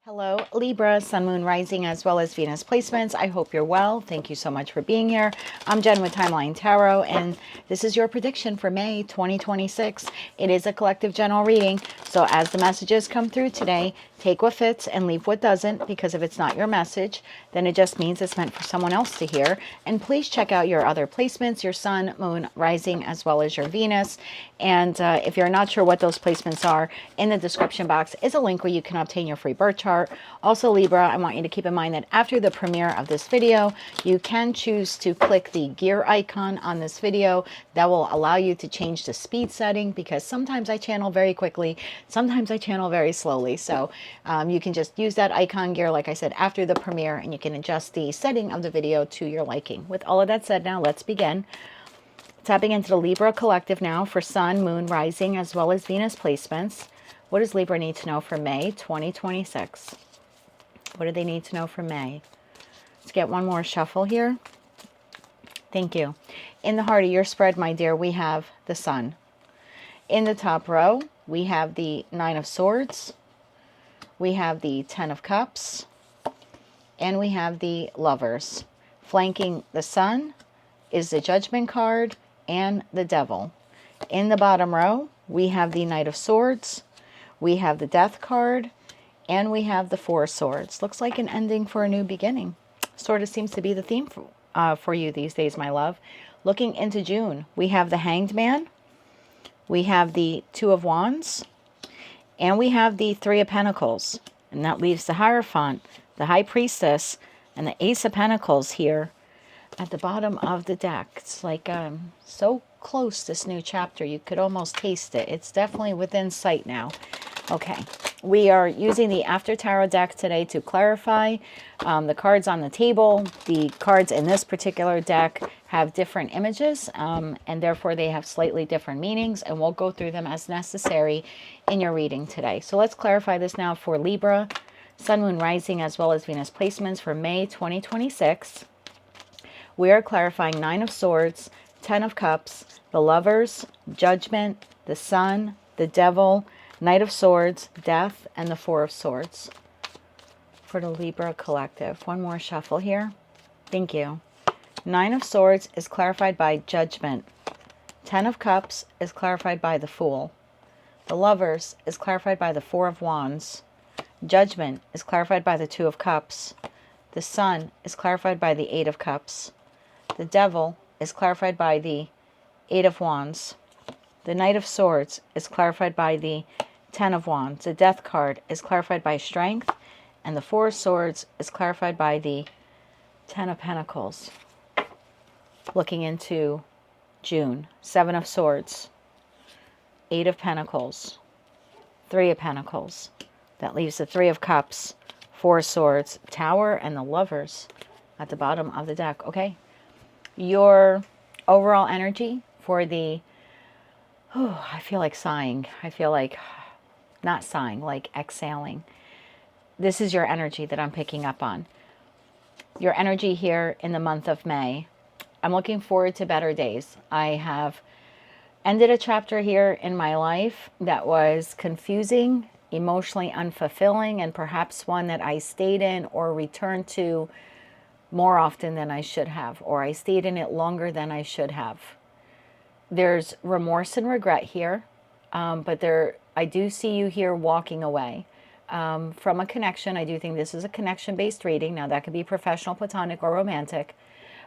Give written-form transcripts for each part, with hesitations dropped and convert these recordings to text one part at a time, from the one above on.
Hello, Libra, Sun, Moon, Rising, as well as Venus placements. I hope you're well. Thank you so much for being here. I'm Jen with Timeline Tarot, and this is your prediction for May 2026. It is a collective general reading, so as the messages come through today, take what fits and leave what doesn't, because if it's not your message, then it just means it's meant for someone else to hear. And please check out your other placements, your Sun, Moon, Rising, as well as your Venus. And if you're not sure what those placements are, in the description box is a link where you can obtain your free birth chart. Also, Libra, I want you to keep in mind that after the premiere of this video, you can choose to click the gear icon on this video. That will allow you to change the speed setting, because sometimes I channel very quickly, sometimes I channel very slowly. So you can just use that icon gear, like I said, after the premiere, and you can adjust the setting of the video to your liking. With all of that said, now let's begin. Tapping into the Libra collective now for Sun, Moon, Rising, as well as Venus placements. What does Libra need to know for May 2026? What do they need to know for May? Let's get one more shuffle here. Thank you. In the heart of your spread, my dear, we have the Sun. In the top row, we have the Nine of Swords. We have the Ten of Cups. And we have the Lovers. Flanking the Sun is the Judgment card and the Devil. In the bottom row, we have the Knight of Swords. We have the Death card. And we have the Four of Swords. Looks like an ending for a new beginning. Sort of seems to be the theme for you these days, my love. Looking into June, we have the Hanged Man. We have the Two of Wands. And we have the Three of Pentacles. And that leaves the Hierophant, the High Priestess, and the Ace of Pentacles here at the bottom of the deck. It's like so close, this new chapter. You could almost taste it. It's definitely within sight now. Okay, we are using the After Tarot deck today to clarify the cards on the table. The cards in this particular deck have different images, and therefore they have slightly different meanings, and we'll go through them as necessary in your reading today. So let's clarify this now for Libra, Sun, Moon, Rising, as well as Venus placements for May 2026. We are clarifying Nine of Swords, Ten of Cups, the Lovers, Judgment, the Sun, the Devil, Knight of Swords, Death, and the Four of Swords for the Libra collective. One more shuffle here. Thank you. Nine of Swords is clarified by Judgment. Ten of Cups is clarified by the Fool. The Lovers is clarified by the Four of Wands. Judgment is clarified by the Two of Cups. The Sun is clarified by the Eight of Cups. The Devil is clarified by the Eight of Wands. The Knight of Swords is clarified by the Ten of Wands. The Death card is clarified by Strength. And the Four of Swords is clarified by the Ten of Pentacles. Looking into June, Seven of Swords, Eight of Pentacles, Three of Pentacles. That leaves the Three of Cups, Four of Swords, Tower, and the Lovers at the bottom of the deck. Okay. Your overall energy for the, I feel like sighing. I feel like, not sighing, like exhaling. This is your energy that I'm picking up on. Your energy here in the month of May. I'm looking forward to better days. I have ended a chapter here in my life that was confusing, emotionally unfulfilling, and perhaps one that I stayed in or returned to more often than I should have, or I stayed in it longer than I should have. There's remorse and regret here, but I do see you here walking away from a connection. I do think this is a connection-based reading. Now, that could be professional, platonic, or romantic,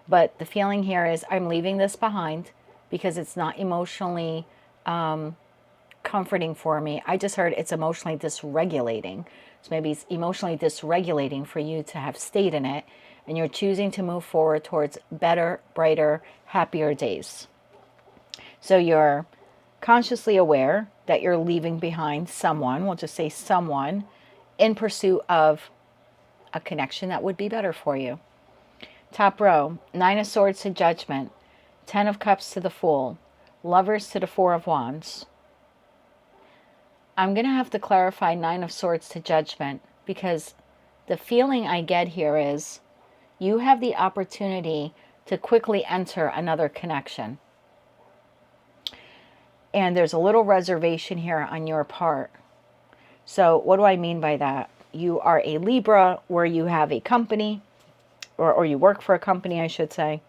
but the feeling here is I'm leaving this behind because it's not emotionally comforting for me. I just heard it's emotionally dysregulating. So maybe it's emotionally dysregulating for you to have stayed in it, and you're choosing to move forward towards better, brighter, happier days. So you're consciously aware that you're leaving behind someone, we'll just say someone, in pursuit of a connection that would be better for you. Top row, Nine of Swords to Judgment, Ten of Cups to the Fool, Lovers to the Four of Wands. I'm going to have to clarify Nine of Swords to Judgment, because the feeling I get here is you have the opportunity to quickly enter another connection. And there's a little reservation here on your part. So what do I mean by that? you are a Libra, where you have a company, or you work for a company, I should say.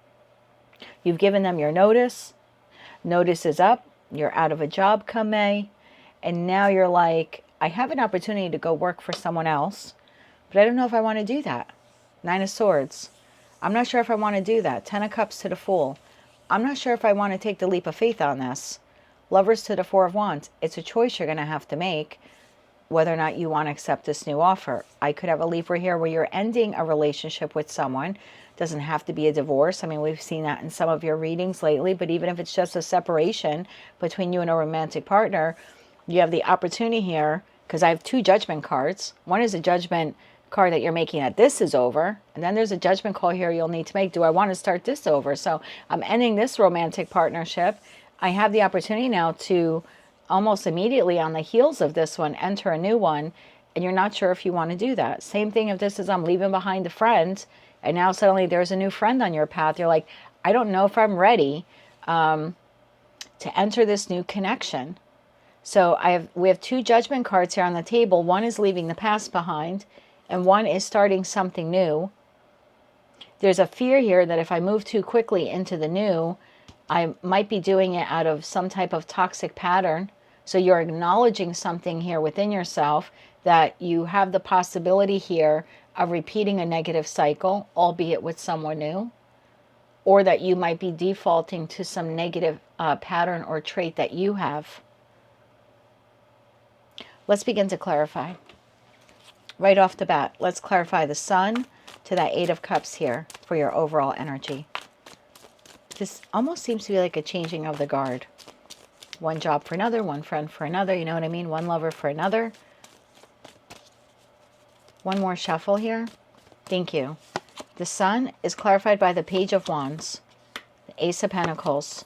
You've given them your notice. Notice is up. You're out of a job come May. And now you're like, I have an opportunity to go work for someone else, but I don't know if I want to do that. 9 of Swords. I'm not sure if I want to do that. 10 of Cups to the Fool. I'm not sure if I want to take the leap of faith on this. Lovers to the 4 of Wands. It's a choice you're going to have to make, whether or not you want to accept this new offer. I could have a Libra here where you're ending a relationship with someone. Doesn't have to be a divorce. I mean, we've seen that in some of your readings lately, but even if it's just a separation between you and a romantic partner, you have the opportunity here, because I have 2 judgment cards. One is a judgment card that you're making that this is over, and then there's a judgment call here you'll need to make. Do I want to start this over? So I'm ending this romantic partnership. I have the opportunity now to almost immediately on the heels of this one enter a new one, and you're not sure if you want to do that. Same thing if this is I'm leaving behind a friend, and now suddenly there's a new friend on your path. You're like, I don't know if I'm ready to enter this new connection. So we have 2 judgment cards here on the table. One is leaving the past behind, and one is starting something new. There's a fear here that if I move too quickly into the new, I might be doing it out of some type of toxic pattern. So you're acknowledging something here within yourself, that you have the possibility here of repeating a negative cycle, albeit with someone new, or that you might be defaulting to some negative pattern or trait that you have. Let's begin to clarify. Right off the bat, let's clarify the Sun to that 8 of Cups here for your overall energy. This almost seems to be like a changing of the guard. One job for another, one friend for another, you know what I mean? One lover for another. One more shuffle here. Thank you. The Sun is clarified by the Page of Wands, the Ace of Pentacles,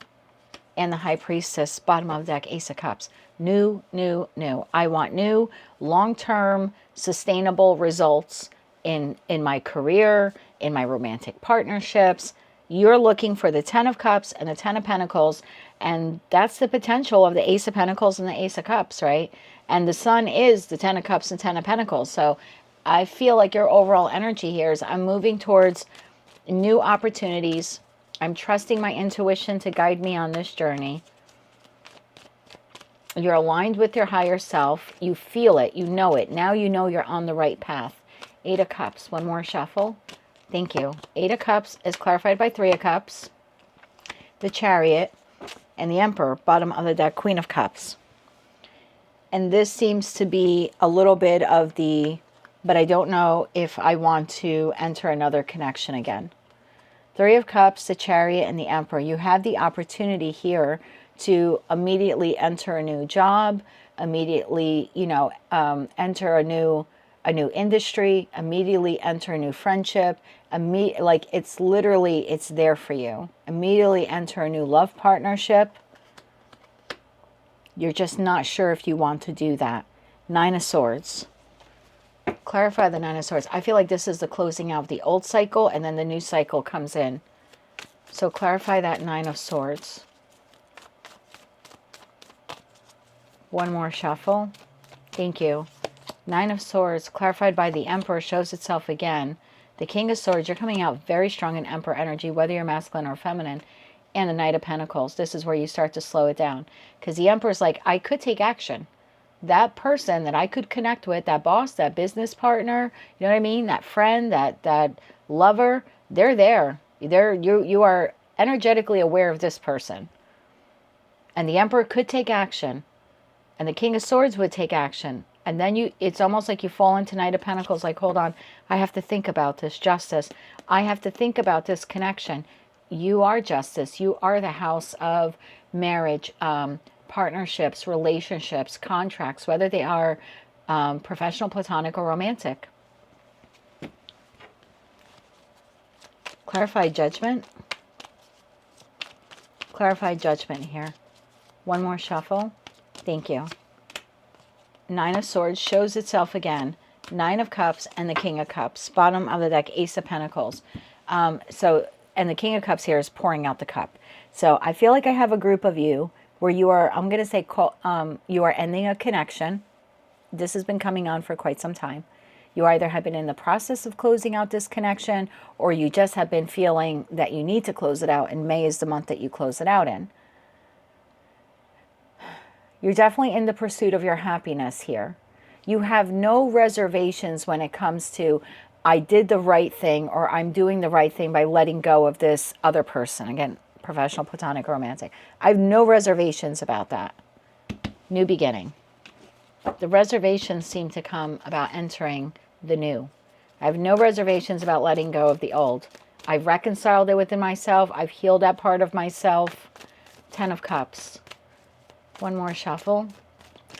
and the High Priestess, bottom of the deck, Ace of Cups. New, new, new. I want new, long-term, sustainable results in my career, in my romantic partnerships. You're looking for the 10 of Cups and the 10 of Pentacles, and that's the potential of the Ace of Pentacles and the Ace of Cups, right? And the Sun is the 10 of Cups and 10 of Pentacles. So I feel like your overall energy here is I'm moving towards new opportunities. I'm trusting my intuition to guide me on this journey. You're aligned with your higher self. You feel it. You know it. Now you know you're on the right path. 8 of Cups. One more shuffle. Thank you. 8 of Cups is clarified by 3 of Cups, the Chariot, and the Emperor, bottom of the deck, Queen of Cups. And this seems to be a little bit of the, but I don't know if I want to enter another connection again. 3 of Cups, the Chariot, and the Emperor. You have the opportunity here to immediately enter a new job, immediately, enter a new industry, immediately enter a new friendship. Like it's literally, it's there for you. Immediately enter a new love partnership. You're just not sure if you want to do that. 9 of Swords. Clarify the 9 of Swords. I feel like this is the closing out of the old cycle, and then the new cycle comes in. So clarify that 9 of Swords. One more shuffle. Thank you. 9 of Swords, clarified by the Emperor, shows itself again. The King of Swords, you're coming out very strong in Emperor energy, whether you're masculine or feminine. And the Knight of Pentacles. This is where you start to slow it down. Because the Emperor's like, I could take action. That person that I could connect with, that boss, that business partner, you know what I mean? That friend, that lover, they're there. You are energetically aware of this person. And the Emperor could take action. And the King of Swords would take action. And then it's almost like you fall into Knight of Pentacles, like, hold on, I have to think about this, Justice. I have to think about this connection. You are Justice. You are the house of marriage, partnerships, relationships, contracts, whether they are professional, platonic, or romantic. Clarified Judgment. Clarified Judgment here. One more shuffle. Thank you. 9 of Swords shows itself again. 9 of Cups and the King of Cups. Bottom of the deck, Ace of Pentacles. And the King of Cups here is pouring out the cup. So I feel like I have a group of you where you are, I'm going to say, you are ending a connection. This has been coming on for quite some time. You either have been in the process of closing out this connection, or you just have been feeling that you need to close it out, and May is the month that you close it out in. You're definitely in the pursuit of your happiness here. You have no reservations when it comes to, I did the right thing, or I'm doing the right thing by letting go of this other person. Again, professional, platonic, romantic. I have no reservations about that. New beginning. The reservations seem to come about entering the new. I have no reservations about letting go of the old. I've reconciled it within myself. I've healed that part of myself. 10 of Cups. One more shuffle.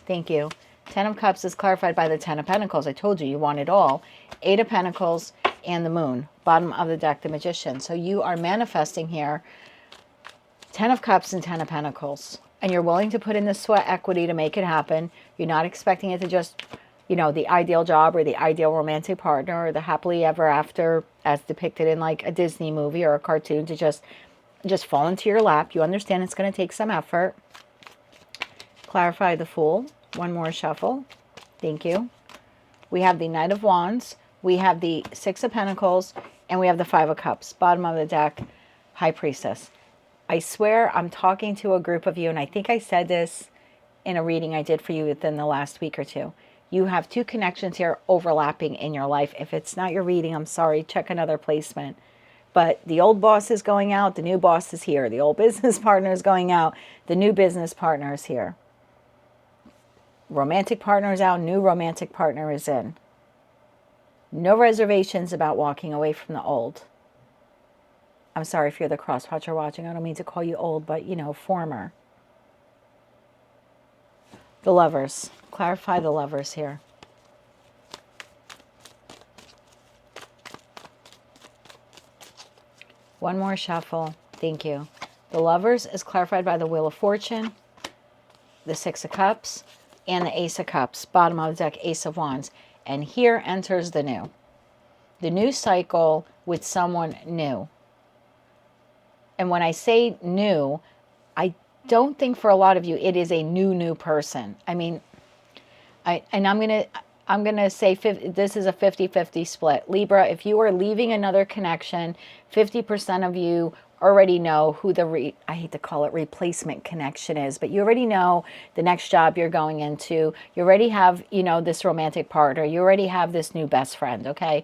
Thank you. 10 of Cups is clarified by the 10 of Pentacles. I told you, you want it all. 8 of Pentacles and the Moon. Bottom of the deck, the Magician. So you are manifesting here 10 of Cups and 10 of Pentacles. And you're willing to put in the sweat equity to make it happen. You're not expecting it to just, you know, the ideal job or the ideal romantic partner or the happily ever after as depicted in like a Disney movie or a cartoon to just fall into your lap. You understand it's going to take some effort. Clarify the Fool. One more shuffle. Thank you. We have the Knight of Wands. We have the 6 of Pentacles. And we have the 5 of Cups. Bottom of the deck, High Priestess. I swear I'm talking to a group of you, and I think I said this in a reading I did for you within the last week or two. You have two connections here overlapping in your life. If it's not your reading, I'm sorry, check another placement. But the old boss is going out, the new boss is here. The old business partner is going out, the new business partner is here. Romantic partner is out, new romantic partner is in. No reservations about walking away from the old. I'm sorry if you're the cross-watcher watching. I don't mean to call you old, but, you know, former. The Lovers. Clarify the Lovers here. One more shuffle. Thank you. The Lovers is clarified by the Wheel of Fortune, the 6 of Cups, and the Ace of Cups. Bottom of the deck, Ace of Wands. And here enters the new. The new cycle with someone new. And when I say new, I don't think for a lot of you it is a new person. I mean, I'm gonna say this is a 50-50 split. Libra, if you are leaving another connection, 50% of you already know who the I hate to call it replacement connection is, but you already know the next job you're going into. You already have, you know, this romantic partner. You already have this new best friend, okay?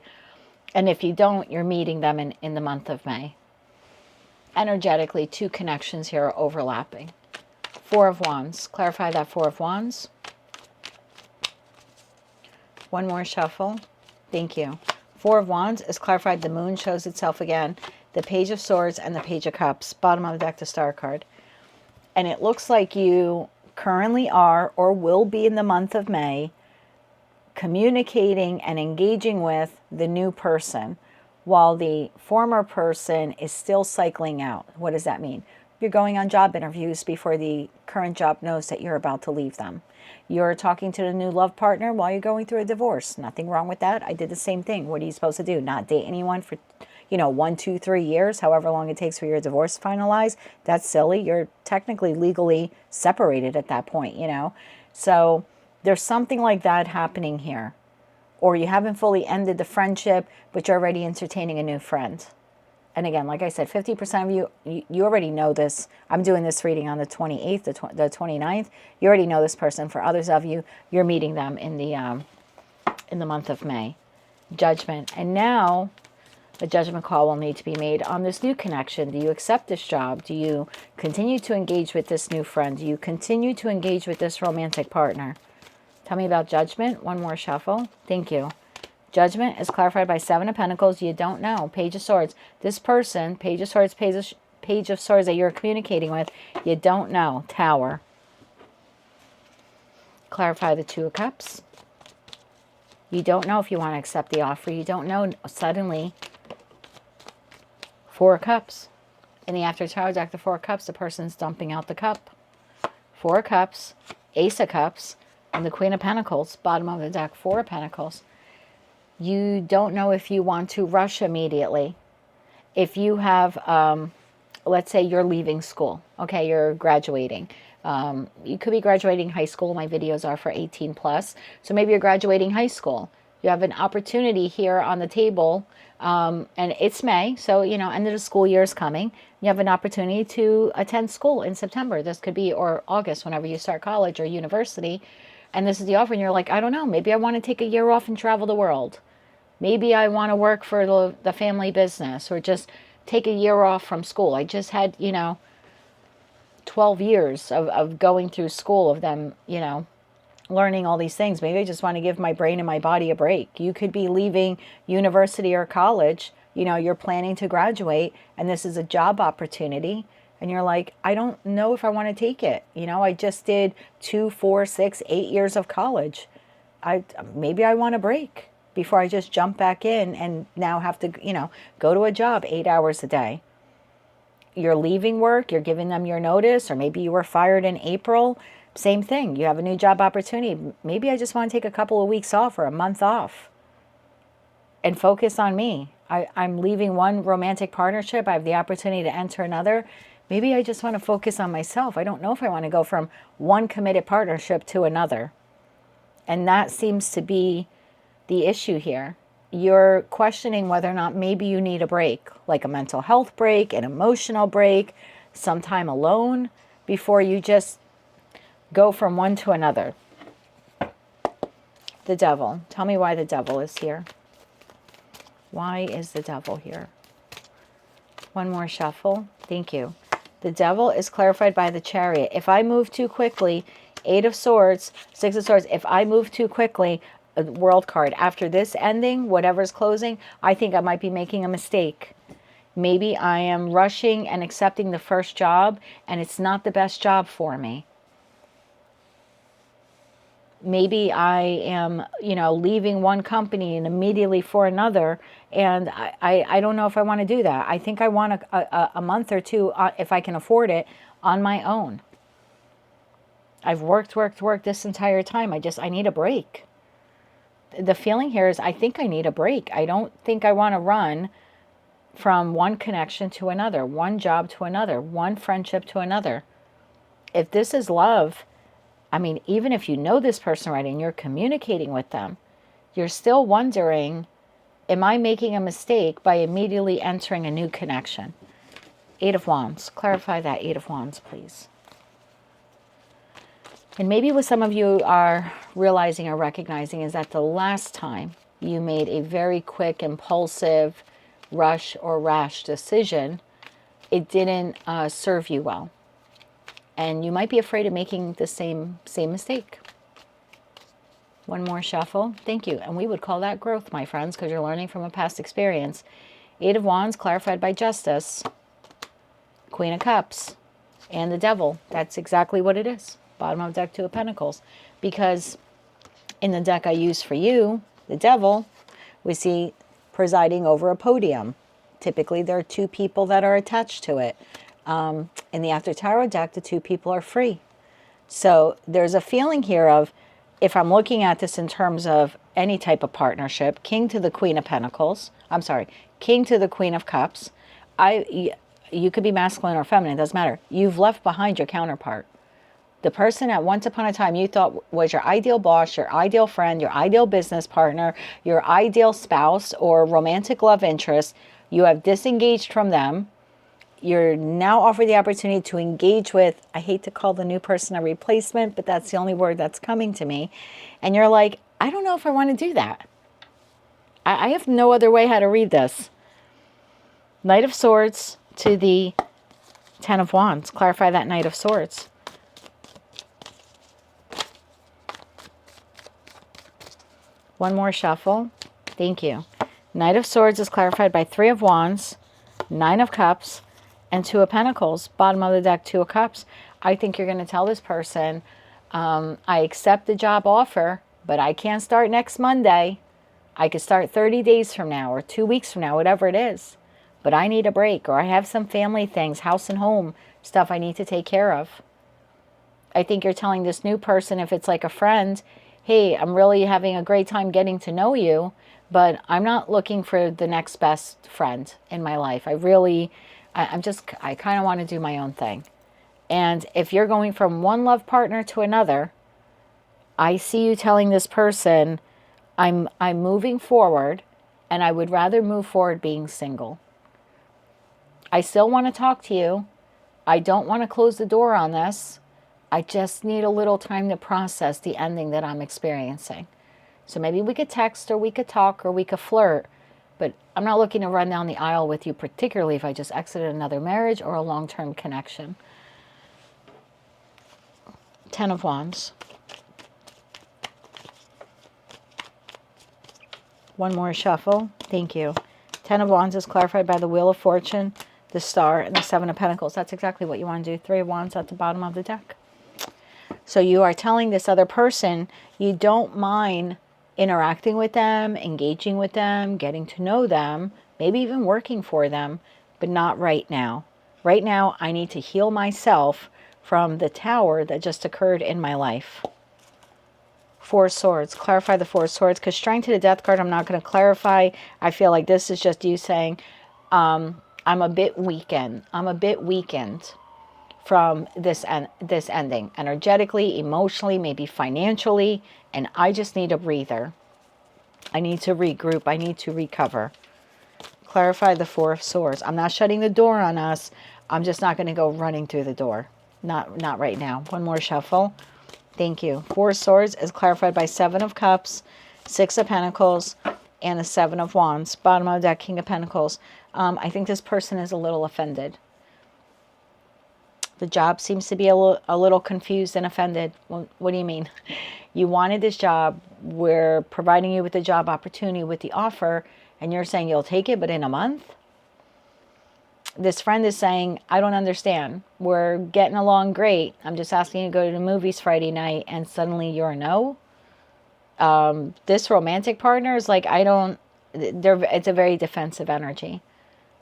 And if you don't, you're meeting them in the month of May. Energetically, two connections here are overlapping. 4 of Wands. Clarify that 4 of Wands. One more shuffle. Thank you. 4 of Wands is clarified. The Moon shows itself again. The Page of Swords and the Page of Cups. Bottom of the deck, the Star card. And it looks like you currently are or will be in the month of May communicating and engaging with the new person, while the former person is still cycling out. What does that mean? You're going on job interviews before the current job knows that you're about to leave them. You're talking to the new love partner while you're going through a divorce. Nothing wrong with that. I did the same thing. What are you supposed to do? Not date anyone for, 1, 2, 3 years, however long it takes for your divorce to finalize? That's silly. You're technically legally separated at that point, So there's something like that happening here. Or you haven't fully ended the friendship, but you're already entertaining a new friend. And again, like I said, 50% of you already know this. I'm doing this reading on the 28th, the 29th. You already know this person. For others of you, you're meeting them in the month of May. Judgment. And now a judgment call will need to be made on this new connection. Do you accept this job? Do you continue to engage with this new friend? Do you continue to engage with this romantic partner? Tell me about Judgment. One more shuffle. Thank you. Judgment is clarified by 7 of Pentacles. You don't know. Page of Swords. This person, Page of Swords, Page of Swords that you're communicating with, you don't know. Tower. Clarify the 2 of Cups. You don't know if you want to accept the offer. You don't know suddenly. 4 of Cups. In the After Tower deck, the 4 of Cups, the person's dumping out the cup. 4 of Cups, Ace of Cups, and the Queen of Pentacles, bottom of the deck, 4 of Pentacles. You don't know if you want to rush immediately. If you have, let's say you're leaving school, okay, you're graduating. You could be graduating high school. My videos are for 18 plus. So maybe you're graduating high school. You have an opportunity here on the table, and it's May, so, you know, end of the school year is coming. You have an opportunity to attend school in September. This could be, or August, whenever you start college or university. And this is the offer, and you're like, I don't know, maybe I want to take a year off and travel the world. Maybe I want to work for the family business, or just take a year off from school. I just had, you know, 12 years of going through school, of them, you know, learning all these things. Maybe I just want to give my brain and my body a break. You could be leaving university or college, you know, you're planning to graduate, and this is a job opportunity, and you're like, I don't know if I want to take it. You know, I just did 2, 4, 6, 8 years of college. Maybe I want a break before I just jump back in and now have to, you know, go to a job 8 hours a day. You're leaving work, you're giving them your notice, or maybe you were fired in April. Same thing. You have a new job opportunity. Maybe I just want to take a couple of weeks off or a month off and focus on me. I'm leaving one romantic partnership. I have the opportunity to enter another. Maybe I just want to focus on myself. I don't know if I want to go from one committed partnership to another. And that seems to be the issue here. You're questioning whether or not maybe you need a break, like a mental health break, an emotional break, some time alone before you just go from one to another. The devil. Tell me why the devil is here. Why is the devil here? One more shuffle. Thank you. The devil is clarified by the Chariot. If I move too quickly, 8 of Swords, 6 of Swords, if I move too quickly, a World card, after this ending, whatever's closing, I think I might be making a mistake. Maybe I am rushing and accepting the first job, and it's not the best job for me. Maybe I am, you know, leaving one company and immediately for another, and I don't know if I want to do that. I think I want a month or two, if I can afford it, on my own. I've worked this entire time. I need a break. The feeling here is I think I need a break. I don't think I want to run from one connection to another, one job to another, one friendship to another. If this is love, I mean, even if you know this person right and you're communicating with them, you're still wondering, am I making a mistake by immediately entering a new connection? 8 of Wands. Clarify that 8 of Wands, please. And maybe what some of you are realizing or recognizing is that the last time you made a very quick, impulsive, rush or rash decision, it didn't serve you well. And you might be afraid of making the same mistake. One more shuffle. Thank you. And we would call that growth, my friends, because you're learning from a past experience. 8 of Wands, clarified by Justice. Queen of Cups. And the Devil. That's exactly what it is. Bottom of deck, 2 of Pentacles. Because in the deck I use for you, the Devil, we see presiding over a podium. Typically, there are 2 people that are attached to it. In the After Tarot deck, the 2 people are free. So there's a feeling here of, if I'm looking at this in terms of any type of partnership, King to the Queen of Pentacles, I'm sorry, King to the Queen of Cups, you could be masculine or feminine, it doesn't matter. You've left behind your counterpart. The person that once upon a time you thought was your ideal boss, your ideal friend, your ideal business partner, your ideal spouse or romantic love interest, you have disengaged from them. You're now offered the opportunity to engage with, I hate to call the new person a replacement, but that's the only word that's coming to me. And you're like, I don't know if I want to do that. I have no other way how to read this. Knight of Swords to the 10 of Wands. Clarify that Knight of Swords. One more shuffle. Thank you. Knight of Swords is clarified by 3 of Wands, 9 of Cups, and 2 of Pentacles. Bottom of the deck, 2 of Cups. I think you're going to tell this person, I accept the job offer, but I can't start next Monday. I could start 30 days from now or 2 weeks from now, whatever it is. But I need a break, or I have some family things, house and home stuff I need to take care of. I think you're telling this new person, if it's like a friend, hey, I'm really having a great time getting to know you, but I'm not looking for the next best friend in my life. I kind of want to do my own thing. And if you're going from one love partner to another, I see you telling this person, I'm moving forward, and I would rather move forward being single. I still want to talk to you. I don't want to close the door on this. I just need a little time to process the ending that I'm experiencing. So maybe we could text, or we could talk, or we could flirt, but I'm not looking to run down the aisle with you, particularly if I just exited another marriage or a long-term connection. 10 of Wands. One more shuffle. Thank you. 10 of Wands is clarified by the Wheel of Fortune, the Star, and the 7 of Pentacles. That's exactly what you want to do. 3 of Wands at the bottom of the deck. So you are telling this other person you don't mind interacting with them, engaging with them, getting to know them, maybe even working for them, but not right now. Right now, I need to heal myself from the Tower that just occurred in my life. 4 of Swords. Clarify the 4 of Swords, because Strength to the Death card, I'm not going to clarify. I feel like this is just you saying, I'm a bit weakened. I'm a bit weakened from this ending, energetically, emotionally, maybe financially, and I just need a breather. I need to regroup. I need to recover. Clarify the 4 of Swords. I'm not shutting the door on us. I'm just not going to go running through the door. Not right now. One more shuffle. Thank you. 4 of Swords is clarified by 7 of Cups, 6 of Pentacles, and the 7 of Wands. Bottom of the deck, King of Pentacles. I think this person is a little offended. The job seems to be a little confused and offended. Well, what do you mean? You wanted this job. We're providing you with the job opportunity, with the offer, and you're saying you'll take it, but in a month? This friend is saying, I don't understand. We're getting along great. I'm just asking you to go to the movies Friday night, and suddenly you're a no. This romantic partner is like, it's a very defensive energy.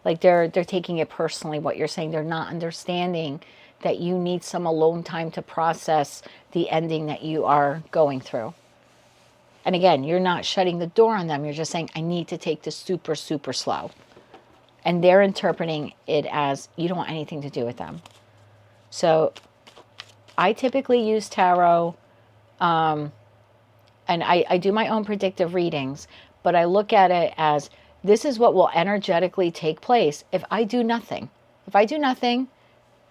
Like they're taking it personally, what you're saying. They're not understanding that you need some alone time to process the ending that you are going through. And again, you're not shutting the door on them. You're just saying, I need to take this super, super slow. And they're interpreting it as you don't want anything to do with them. So I typically use tarot, and I do my own predictive readings, but I look at it as this is what will energetically take place if I do nothing. If I do nothing,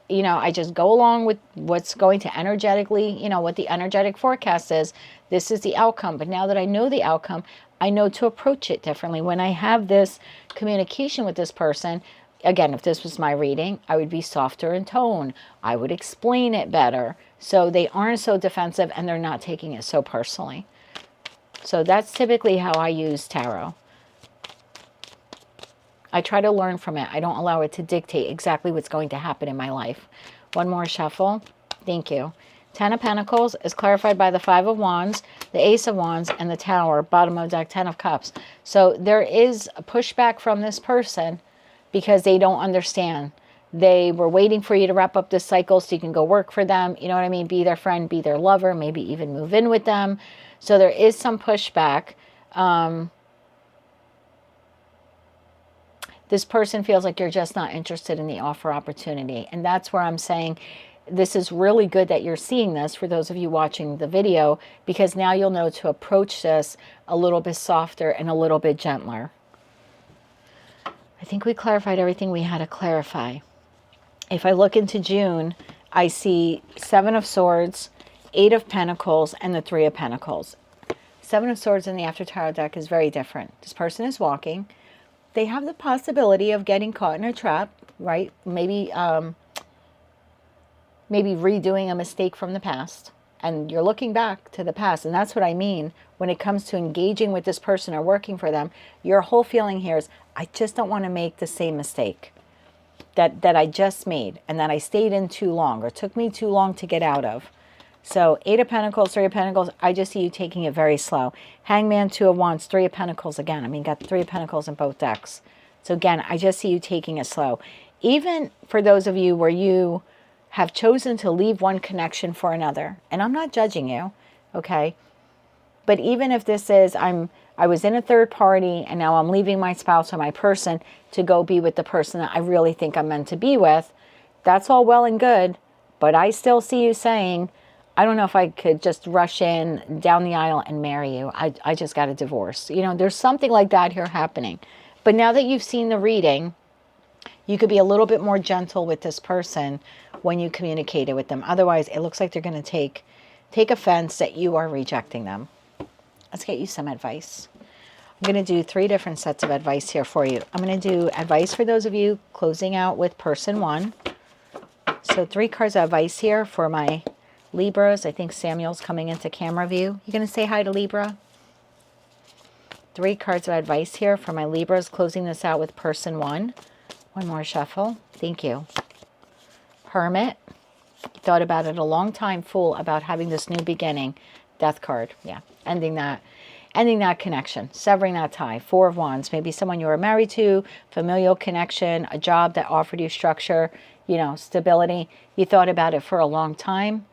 you know, I just go along with what's going to energetically, you know, what the energetic forecast is. This is the outcome. But now that I know the outcome, I know to approach it differently. When I have this communication with this person, again, if this was my reading, I would be softer in tone. I would explain it better. So they aren't so defensive and they're not taking it so personally. So that's typically how I use tarot. I try to learn from it. I don't allow it to dictate exactly what's going to happen in my life. One more shuffle. Thank you. 10 of Pentacles is clarified by the 5 of Wands, the Ace of Wands, and the Tower. Bottom of deck, 10 of Cups. So there is a pushback from this person because they don't understand. They were waiting for you to wrap up this cycle so you can go work for them. You know what I mean? Be their friend, be their lover, maybe even move in with them. So there is some pushback. This person feels like you're just not interested in the offer opportunity. And that's where I'm saying this is really good that you're seeing this for those of you watching the video, because now you'll know to approach this a little bit softer and a little bit gentler. I think we clarified everything we had to clarify. If I look into June, I see 7 of Swords, 8 of Pentacles, and the 3 of Pentacles. 7 of Swords in the After Tarot deck is very different. This person is walking. They have the possibility of getting caught in a trap, right? Maybe redoing a mistake from the past. And you're looking back to the past. And that's what I mean when it comes to engaging with this person or working for them. Your whole feeling here is, I just don't want to make the same mistake that I just made and that I stayed in too long or took me too long to get out of. So 8 of Pentacles, 3 of Pentacles, I just see you taking it very slow. Hangman, 2 of Wands, 3 of Pentacles again. I mean, got 3 of Pentacles in both decks. So again, I just see you taking it slow. Even for those of you where you have chosen to leave one connection for another, and I'm not judging you, okay? But even if this is, I was in a third party and now I'm leaving my spouse or my person to go be with the person that I really think I'm meant to be with, that's all well and good. But I still see you saying, I don't know if I could just rush in down the aisle and marry you. I just got a divorce. You know, there's something like that here happening. But now that you've seen the reading, you could be a little bit more gentle with this person when you communicate it with them. Otherwise, it looks like they're going to take offense that you are rejecting them. Let's get you some advice. I'm going to do 3 different sets of advice here for you. I'm going to do advice for those of you closing out with person 1. So 3 cards of advice here for my Libras. I think Samuel's coming into camera view. You going to say hi to Libra? 3 cards of advice here for my Libras, closing this out with person 1. One more shuffle. Thank you. Hermit. Thought about it a long time, Fool, about having this new beginning. Death card. Yeah. Ending that connection. Severing that tie. 4 of Wands. Maybe someone you were married to, familial connection, a job that offered you structure, you know, stability. You thought about it for a long time.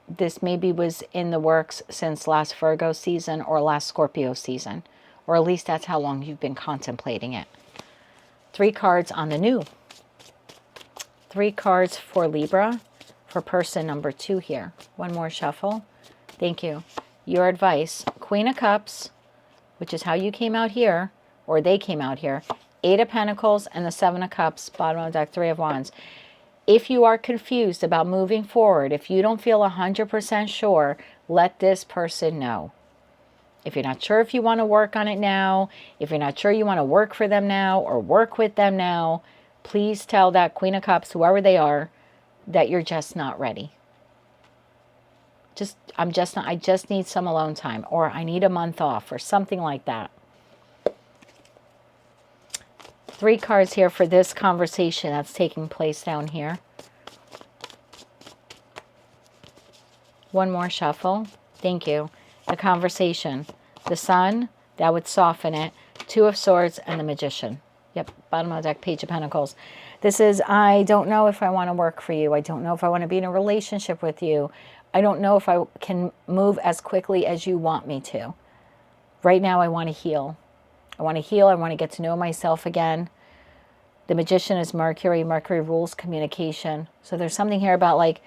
This maybe was in the works since last Virgo season or last Scorpio season. Or at least that's how long you've been contemplating it. 3 cards on the new. 3 cards for Libra, for person number 2 here. One more shuffle. Thank you. Your advice, Queen of Cups, which is how you came out here, or they came out here. 8 of Pentacles and the 7 of Cups, bottom of the deck, 3 of Wands. If you are confused about moving forward, if you don't feel 100% sure, let this person know. If you're not sure if you want to work on it now, if you're not sure you want to work for them now or work with them now, please tell that Queen of Cups, whoever they are, that you're just not ready. I just need some alone time, or I need a month off, or something like that. 3 cards here for this conversation that's taking place down here. One more shuffle. Thank you. The conversation. The Sun, that would soften it. 2 of Swords and the Magician. Yep, bottom of the deck, Page of Pentacles. This is, I don't know if I want to work for you. I don't know if I want to be in a relationship with you. I don't know if I can move as quickly as you want me to. Right now, I want to heal. I want to heal. I want to get to know myself again. The Magician is Mercury. Mercury rules communication. So there's something here about like,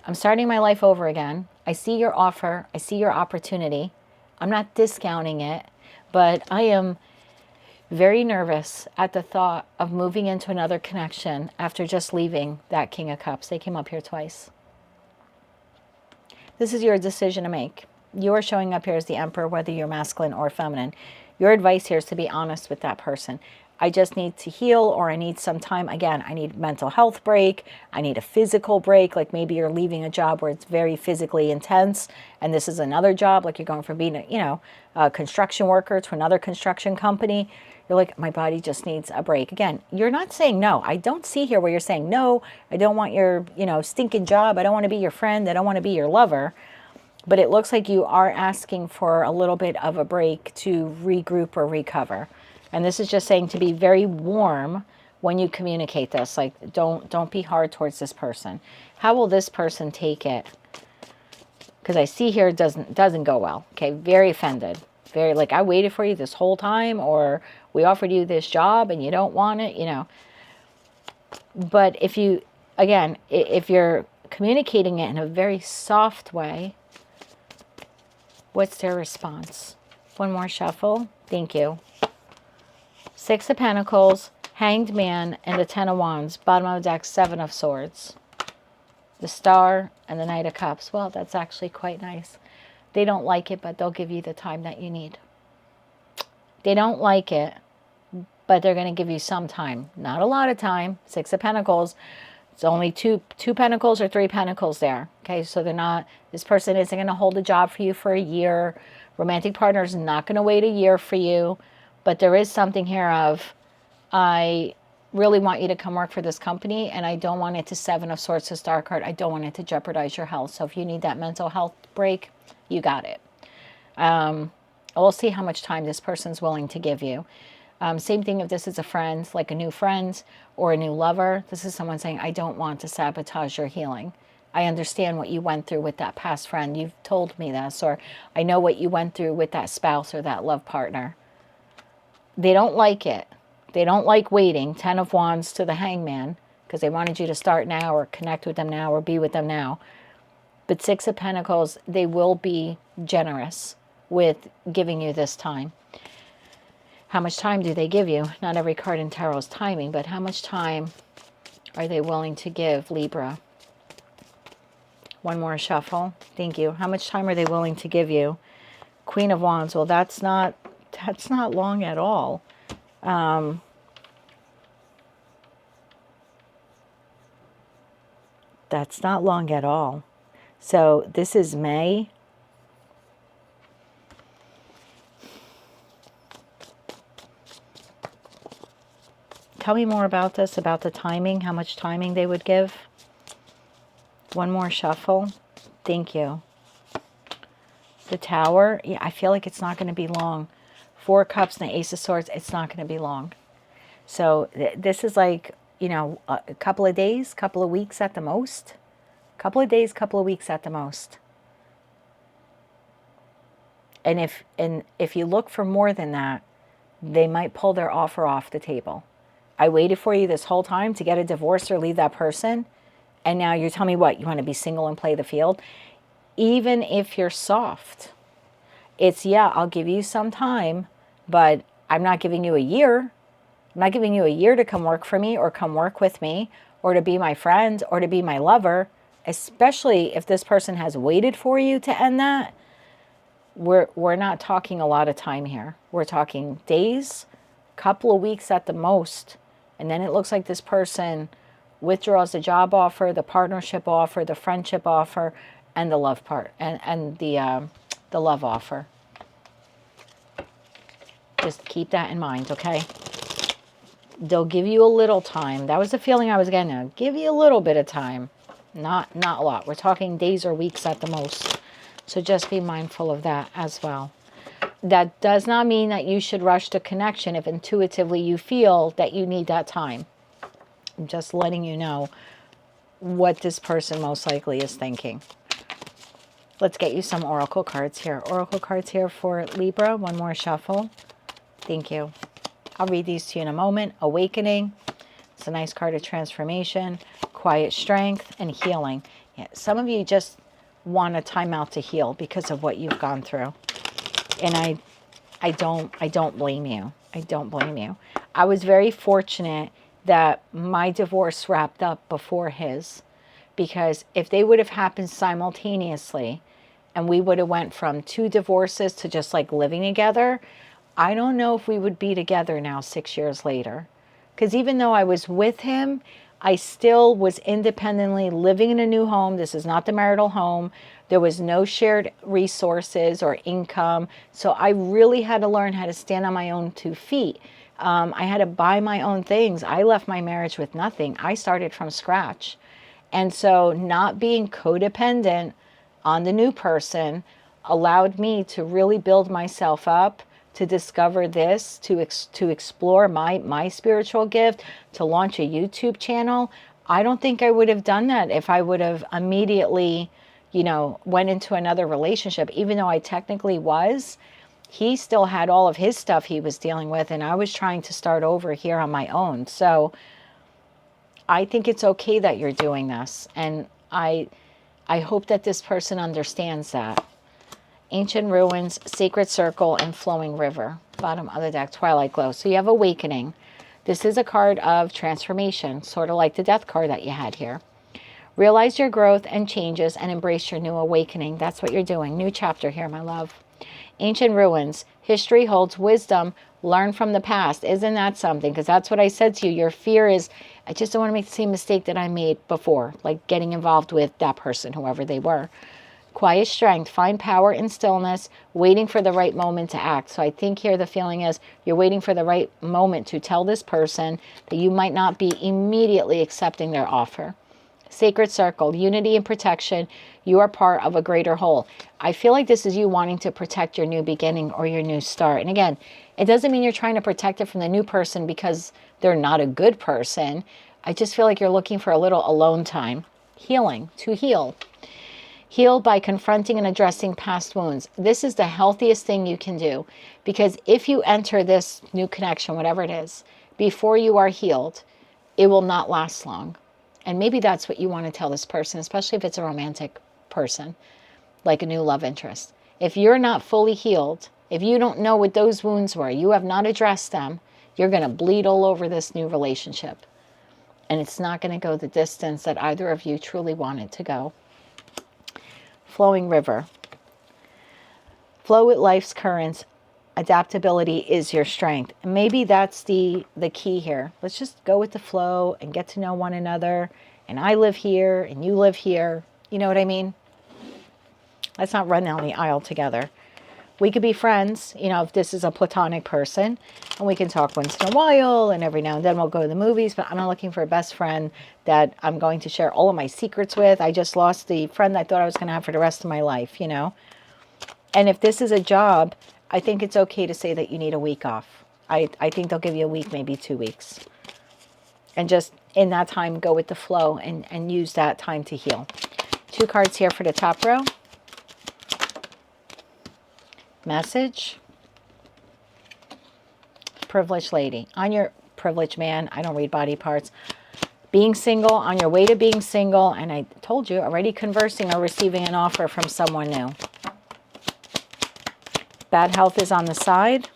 I'm starting my life over again. I see your offer. I see your opportunity. I'm not discounting it, but I am very nervous at the thought of moving into another connection after just leaving that King of Cups. They came up here twice. This is your decision to make. You are showing up here as the Emperor, whether you're masculine or feminine. Your advice here is to be honest with that person. I just need to heal, or I need some time. Again, I need mental health break. I need a physical break. Like maybe you're leaving a job where it's very physically intense, and this is another job. Like you're going from being a construction worker to another construction company. You're like, my body just needs a break. Again, you're not saying no. I don't see here where you're saying, no, I don't want your, stinking job. I don't want to be your friend. I don't want to be your lover. But it looks like you are asking for a little bit of a break to regroup or recover. And this is just saying to be very warm when you communicate this. Like, don't be hard towards this person. How will this person take it? Because I see here it doesn't go well. Okay, very offended. Very like, I waited for you this whole time, or we offered you this job and you don't want it, But if you're communicating it in a very soft way, what's their response? One more shuffle. Thank you. 6 of Pentacles, Hanged Man, and the 10 of Wands. Bottom of the deck, 7 of Swords. The Star and the Knight of Cups. Well, that's actually quite nice. They don't like it, but they'll give you the time that you need. They don't like it, but they're going to give you some time. Not a lot of time. 6 of Pentacles. It's only two pentacles or 3 pentacles there. Okay, so this person isn't going to hold a job for you for a year. Romantic partner is not going to wait a year for you. But there is something here of, I really want you to come work for this company, and I don't want it to 7 of Swords to Star card. I don't want it to jeopardize your health. So if you need that mental health break, you got it. We'll see how much time this person's willing to give you. Same thing if this is a friend, like a new friend or a new lover. This is someone saying, I don't want to sabotage your healing. I understand what you went through with that past friend. You've told me this. Or I know what you went through with that spouse or that love partner. They don't like it. They don't like waiting. 10 of Wands to the Hangman, because they wanted you to start now or connect with them now or be with them now. But Six of Pentacles, they will be generous with giving you this time. How much time do they give you? Not every card in tarot is timing, but how much time are they willing to give, Libra? One more shuffle. Thank you. How much time are they willing to give you? Queen of Wands. Well, that's not long at all. That's not long at all. So this is May. Tell me more about this, about the timing, how much timing they would give. One more shuffle. Thank you. The Tower. Yeah, I feel like it's not going to be long. Four of Cups and the Ace of Swords. It's not going to be long. So this is like, you know, a couple of days, couple of weeks at the most. Couple of days, couple of weeks at the most. And if you look for more than that, they might pull their offer off the table. I waited for you this whole time to get a divorce or leave that person. And now you're telling me what? You want to be single and play the field? Even if you're soft, it's, yeah, I'll give you some time, but I'm not giving you a year. I'm not giving you a year to come work for me or come work with me or to be my friend or to be my lover, especially if this person has waited for you to end that. We're not talking a lot of time here. We're talking days, couple of weeks at the most. And then it looks like this person withdraws the job offer, the partnership offer, the friendship offer, and the love part, and the love offer. Just keep that in mind, okay? They'll give you a little time. That was the feeling I was getting. Now, give you a little bit of time, not a lot. We're talking days or weeks at the most. So just be mindful of that as well. That does not mean that you should rush to connection if intuitively you feel that you need that time. I'm just letting you know what this person most likely is thinking. Let's get you some oracle cards here. Oracle cards here for Libra. One more shuffle. Thank you. I'll read these to you in a moment. Awakening. It's a nice card of transformation, quiet strength, and healing. Yeah, some of you just want a time out to heal because of what you've gone through. And I don't blame you. I don't blame you. I was very fortunate that my divorce wrapped up before his, because if they would have happened simultaneously and we would have went from 2 divorces to just like living together, I don't know if we would be together now 6 years later. Because even though I was with him, I still was independently living in a new home. This is not the marital home. There was no shared resources or income. So I really had to learn how to stand on my own 2 feet. I had to buy my own things. I left my marriage with nothing. I started from scratch. And so not being codependent on the new person allowed me to really build myself up, to discover this, to explore my spiritual gift, to launch a YouTube channel. I don't think I would have done that if I would have immediately, you know, went into another relationship. Even though I technically was, he still had all of his stuff he was dealing with, and I was trying to start over here on my own. So I think it's okay that you're doing this, and I hope that this person understands that. Ancient Ruins, Sacred Circle, and Flowing River. Bottom of the deck, Twilight Glow. So you have Awakening. This is a card of transformation, sort of like the Death card that you had here. Realize your growth and changes and embrace your new awakening. That's what you're doing. New chapter here, my love. Ancient Ruins. History holds wisdom. Learn from the past. Isn't that something? Because that's what I said to you. Your fear is, I just don't want to make the same mistake that I made before, like getting involved with that person, whoever they were. Quiet strength, find power in stillness, waiting for the right moment to act. So I think here the feeling is you're waiting for the right moment to tell this person that you might not be immediately accepting their offer. Sacred Circle, unity and protection. You are part of a greater whole. I feel like this is you wanting to protect your new beginning or your new start. And again, it doesn't mean you're trying to protect it from the new person because they're not a good person. I just feel like you're looking for a little alone time. Healing, to heal. Heal by confronting and addressing past wounds. This is the healthiest thing you can do, because if you enter this new connection, whatever it is, before you are healed, it will not last long. And maybe that's what you want to tell this person, especially if it's a romantic person, like a new love interest. If you're not fully healed, if you don't know what those wounds were, you have not addressed them, you're going to bleed all over this new relationship. And it's not going to go the distance that either of you truly wanted to go. Flowing river. Flow with life's currents. Adaptability is your strength. And maybe that's the key here. Let's just go with the flow and get to know one another. And I live here and you live here. You know what I mean? Let's not run down the aisle together. We could be friends, you know, if this is a platonic person, and we can talk once in a while, and every now and then we'll go to the movies, but I'm not looking for a best friend that I'm going to share all of my secrets with. I just lost the friend I thought I was going to have for the rest of my life, you know. And if this is a job, I think it's okay to say that you need a week off. I think they'll give you a week, maybe 2 weeks. And just in that time, go with the flow and use that time to heal. 2 cards here for the top row. Message. Privileged lady. On your privileged man, I don't read body parts. Being single, on your way to being single, and I told you, already conversing or receiving an offer from someone new. Bad health is on the side,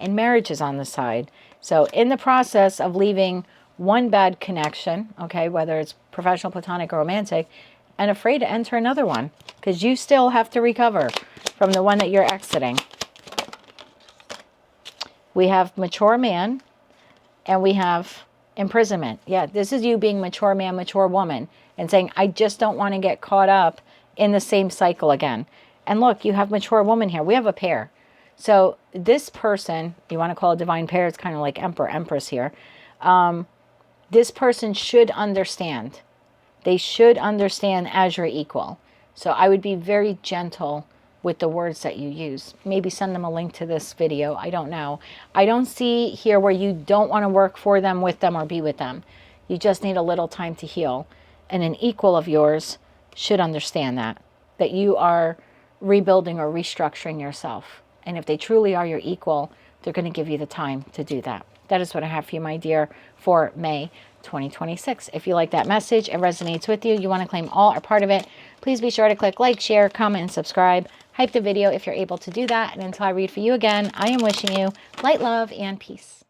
and marriage is on the side. So in the process of leaving one bad connection, okay, whether it's professional, platonic, or romantic, and afraid to enter another one, because you still have to recover from the one that you're exiting. We have mature man, and we have imprisonment. Yeah, this is you being mature man, mature woman, and saying, I just don't want to get caught up in the same cycle again. And look, you have mature woman here. We have a pair. So this person, you want to call a divine pair, it's kind of like emperor, empress here. This person should understand. They should understand as your equal. So I would be very gentle with the words that you use. Maybe send them a link to this video. I don't know. I don't see here where you don't want to work for them, with them, or be with them. You just need a little time to heal. And an equal of yours should understand that you are rebuilding or restructuring yourself. And if they truly are your equal, they're going to give you the time to do that. That is what I have for you, my dear, for May 2026. If you like that message, it resonates with you, you want to claim all or part of it, please be sure to click like, share, comment, and subscribe. Hype the video if you're able to do that. And until I read for you again, I am wishing you light, love, and peace.